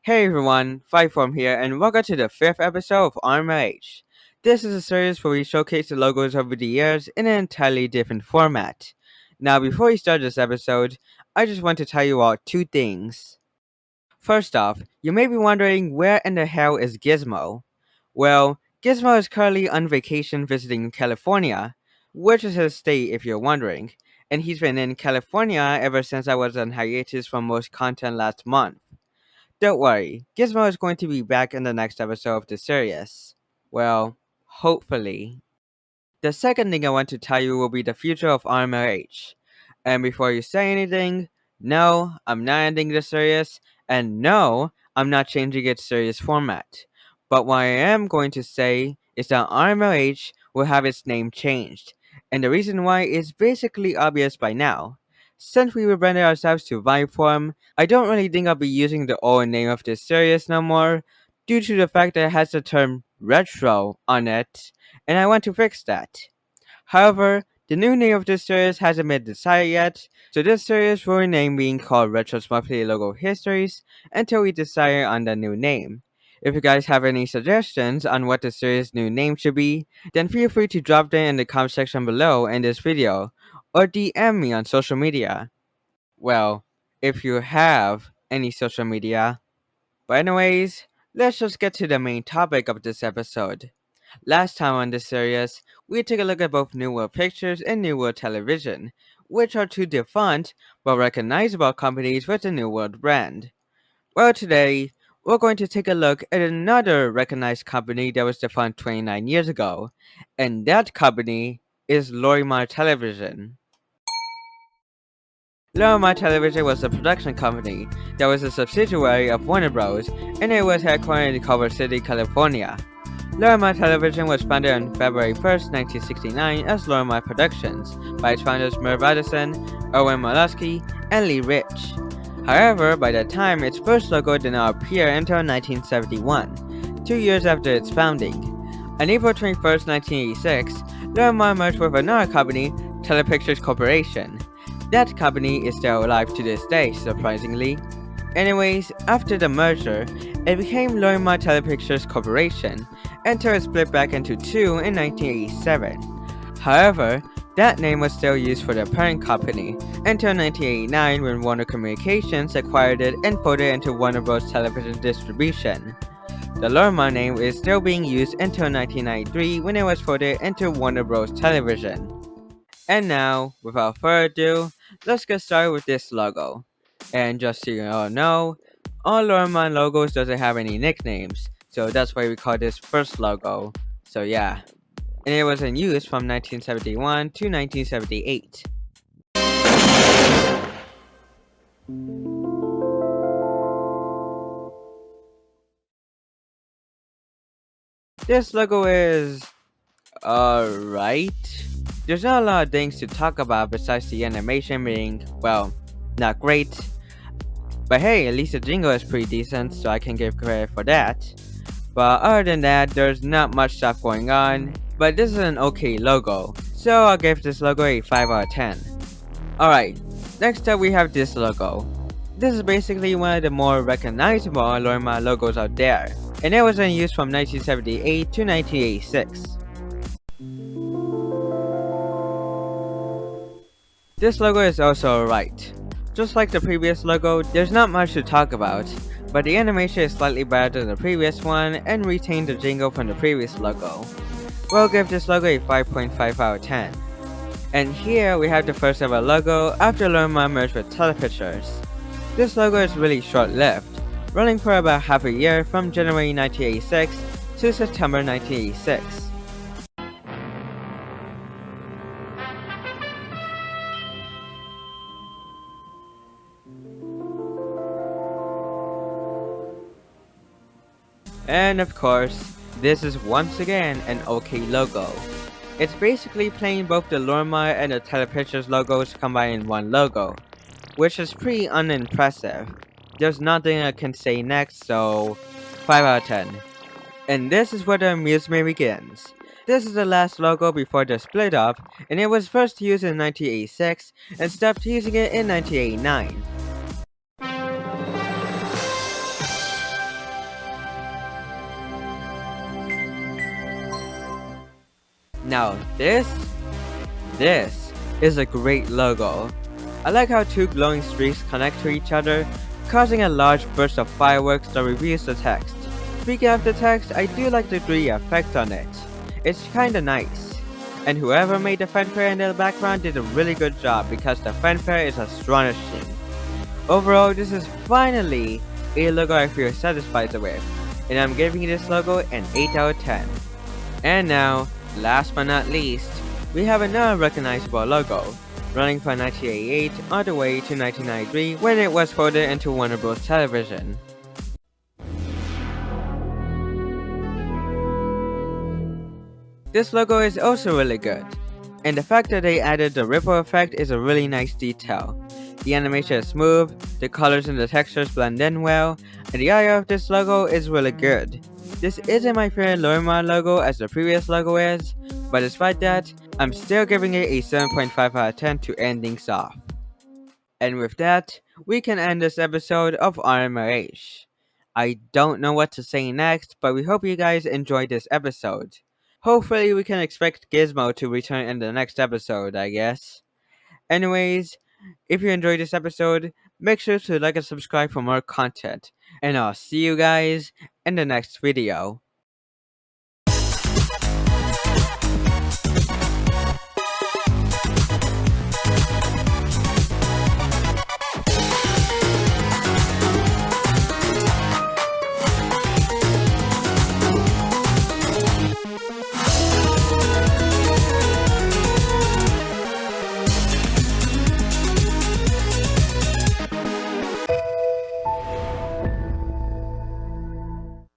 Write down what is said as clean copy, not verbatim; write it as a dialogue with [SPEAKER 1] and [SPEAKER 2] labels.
[SPEAKER 1] Hey everyone, Fiveform here, and welcome to the fifth episode of RMLH. This is a series where we showcase the logos over the years in an entirely different format. Now, before we start this episode, I just want to tell you all two things. First off, you may be wondering where in the hell is Gizmo? Well, Gizmo is currently on vacation visiting California, which is his state if you're wondering, and he's been in California ever since I was on hiatus from most content last month. Don't worry, Gizmo is going to be back in the next episode of the series. Well, hopefully. The second thing I want to tell you will be the future of RMLH. And before you say anything, no, I'm not ending the series, and no, I'm not changing its series format. But what I am going to say is that RMLH will have its name changed, and the reason why is basically obvious by now. Since we rebranded ourselves to Vibeform, I don't really think I'll be using the old name of this series no more, due to the fact that it has the term retro on it, and I want to fix that. However, the new name of this series hasn't been decided yet, so this series will remain being called Retro's Monthly Logo Histories until we decide on the new name. If you guys have any suggestions on what the series' new name should be, then feel free to drop them in the comment section below in this video, or DM me on social media. Well, if you have any social media. But anyways, let's just get to the main topic of this episode. Last time on this series, we took a look at both New World Pictures and New World Television, which are two defunct but recognizable companies with the New World brand. Well, today, we're going to take a look at another recognized company that was defunct 29 years ago, and that company is Lorimar Television. Lorimar Television was a production company that was a subsidiary of Warner Bros., and it was headquartered in Culver City, California. Lorimar Television was founded on February 1st, 1969 as Lorimar Productions by its founders Merv Addison, Owen Molosky, and Lee Rich. However, by that time, its first logo did not appear until 1971, 2 years after its founding. On April 21st, 1986, Lorimar merged with another company, Telepictures Corporation. That company is still alive to this day, surprisingly. Anyways, after the merger, it became Lorimar Telepictures Corporation, until it split back into two in 1987. However, that name was still used for the parent company until 1989 when Warner Communications acquired it and folded it into Warner Bros. Television Distribution. The Lorimar name is still being used until 1993 when it was folded into Warner Bros. Television. And now, without further ado, let's get started with this logo. And just so you all know, all Lorimar logos doesn't have any nicknames, so that's why we call this first logo. So yeah. And it was in use from 1971 to 1978. This logo is alright. There's not a lot of things to talk about besides the animation being, well, not great. But hey, at least the jingle is pretty decent, so I can give credit for that. But other than that, there's not much stuff going on, but this is an okay logo, so I'll give this logo a 5 out of 10. Alright, next up we have this logo. This is basically one of the more recognizable Lorimar logos out there, and it was in use from 1978 to 1986. This logo is also alright. Just like the previous logo, there's not much to talk about, but the animation is slightly better than the previous one and retained the jingle from the previous logo. We'll give this logo a 5.5 out of 10. And here we have the first ever logo after Lorimar merged with Telepictures. This logo is really short-lived, running for about half a year from January 1986 to September 1986. And of course, this is once again an okay logo. It's basically plain both the Lorimar and the Telepictures logos combined in one logo, which is pretty unimpressive. There's nothing I can say next, so 5 out of 10. And this is where the amusement begins. This is the last logo before the split up, and it was first used in 1986 and stopped using it in 1989. Now this is a great logo. I like how two glowing streaks connect to each other, causing a large burst of fireworks that reveals the text. Speaking of the text, I do like the 3D effect on it. It's kinda nice. And whoever made the fanfare in the background did a really good job because the fanfare is astonishing. Overall, this is finally a logo I feel satisfied with, and I'm giving this logo an 8 out of 10. And now, last but not least, we have another recognizable logo, running from 1988 all the way to 1993 when it was folded into Warner Bros. Television. This logo is also really good, and the fact that they added the ripple effect is a really nice detail. The animation is smooth, the colors and the textures blend in well, and the art of this logo is really good. This isn't my favorite Lorimar logo as the previous logo is, but despite that, I'm still giving it a 7.5 out of 10 to end things off. And with that, we can end this episode of RMLH. I don't know what to say next, but we hope you guys enjoyed this episode. Hopefully we can expect Gizmo to return in the next episode, I guess. Anyways, if you enjoyed this episode, make sure to like and subscribe for more content. And I'll see you guys in the next video.